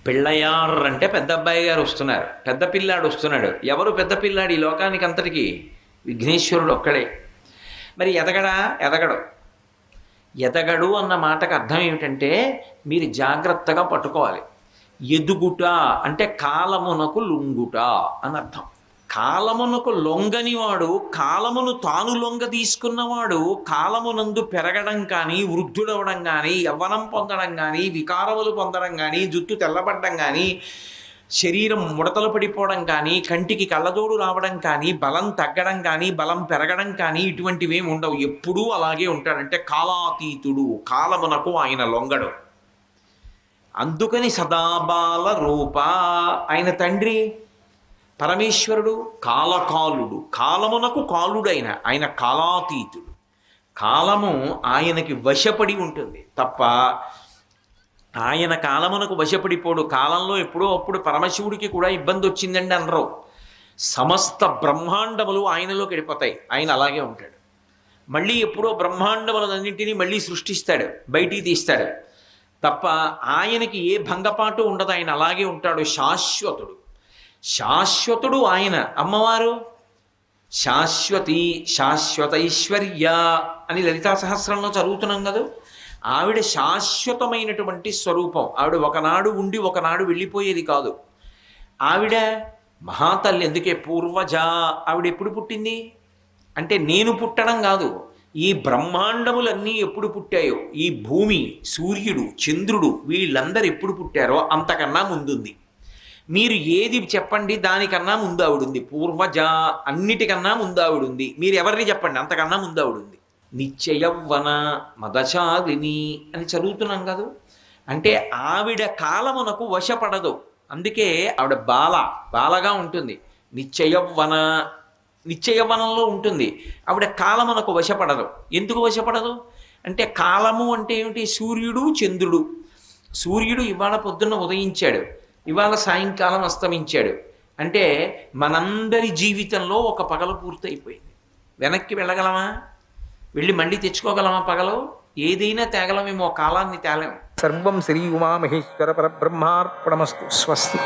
పిళ్ళయార్ అంటే పెద్ద అబ్బాయి గారు వస్తున్నారు, పెద్ద పిల్లాడు వస్తున్నాడు. ఎవరు పెద్ద పిల్లాడు ఈ లోకానికి అంతటికి? విఘ్నేశ్వరుడు ఒక్కడే. మరి ఎదగడా? ఎదగడు. ఎదగడు అన్న మాటకు అర్థం ఏమిటంటే మీరు జాగ్రత్తగా పట్టుకోవాలి. ఎదుగుట అంటే కాలమునకు లొంగుట అని అర్థం. కాలమునకు లొంగనివాడు, కాలమును తాను లొంగ తీసుకున్నవాడు కాలమునందు పెరగడం కానీ, వృద్ధుడవడం కానీ, యవ్వనం పొందడం కానీ, వికారములు పొందడం కానీ, జుట్టు తెల్లబడ్డం కానీ, శరీరం ముడతలు పడిపోవడం కానీ, కంటికి కళ్ళజోడు రావడం కానీ, బలం తగ్గడం కానీ, బలం పెరగడం కానీ ఇటువంటివి ఏమి ఉండవు. ఎప్పుడూ అలాగే ఉంటాడంటే కాలాతీతుడు, కాలమునకు ఆయన లొంగడు. అందుకని సదాబాల రూప. ఆయన తండ్రి పరమేశ్వరుడు కాలకాలుడు, కాలమునకు కాలుడైన ఆయన కాలాతీతుడు. కాలము ఆయనకి వశపడి ఉంటుంది తప్ప ఆయన కాలమునకు వశపడిపోడు. కాలంలో ఎప్పుడో అప్పుడు పరమశివుడికి కూడా ఇబ్బంది వచ్చిందండి అనరు. సమస్త బ్రహ్మాండములు ఆయనలోకి వెళ్ళిపోతాయి, ఆయన అలాగే ఉంటాడు. మళ్ళీ ఎప్పుడో బ్రహ్మాండములన్నింటినీ మళ్ళీ సృష్టిస్తాడు, బయటికి తీస్తాడు తప్ప ఆయనకి ఏ భంగపాటు ఉండదు. ఆయన అలాగే ఉంటాడు, శాశ్వతుడు. శాశ్వతుడు ఆయన. అమ్మవారు శాశ్వతి, శాశ్వతైశ్వర్య అని లలితా సహస్రంలో చదువుతున్నాం కదా. ఆవిడ శాశ్వతమైనటువంటి స్వరూపం. ఆవిడ ఒకనాడు ఉండి ఒకనాడు వెళ్ళిపోయేది కాదు. ఆవిడ మహాతల్లి. ఎందుకే పూర్వజ. ఆవిడ ఎప్పుడు పుట్టింది అంటే నేను పుట్టడం కాదు, ఈ బ్రహ్మాండములన్నీ ఎప్పుడు పుట్టాయో, ఈ భూమి, సూర్యుడు, చంద్రుడు వీళ్ళందరూ ఎప్పుడు పుట్టారో అంతకన్నా ముందుంది. మీరు ఏది చెప్పండి దానికన్నా ముందు ఆవిడుంది. పూర్వజ, అన్నిటికన్నా ముందు ఆవిడుంది. మీరు ఎవరిని చెప్పండి అంతకన్నా ముందు ఆవిడుంది. నిత్యయవ్వన మదచాలిని అని చదువుతున్నాం కదా. అంటే ఆవిడ కాలమునకు వశపడదు. అందుకే ఆవిడ బాలగా ఉంటుంది. నిత్యయవ్వనంలో ఉంటుంది. ఆవిడ కాలమునకు వశపడదు. ఎందుకు వశపడదు అంటే కాలము అంటే ఏమిటి? సూర్యుడు, చంద్రుడు. సూర్యుడు ఇవాళ పొద్దున్న ఉదయించాడు, ఇవాళ సాయంకాలం అస్తమించాడు. అంటే మనందరి జీవితంలో ఒక పగలు పూర్తయిపోయింది. వెనక్కి వెళ్ళగలమా? వెళ్ళి మళ్ళీ తెచ్చుకోగలమా పగలు? ఏదైనా తేగలమేమో, కాలాన్ని తేలేము. సర్వం శ్రీ ఉమామహేశ్వర పరబ్రహ్మార్పణమస్తు. స్వస్తి.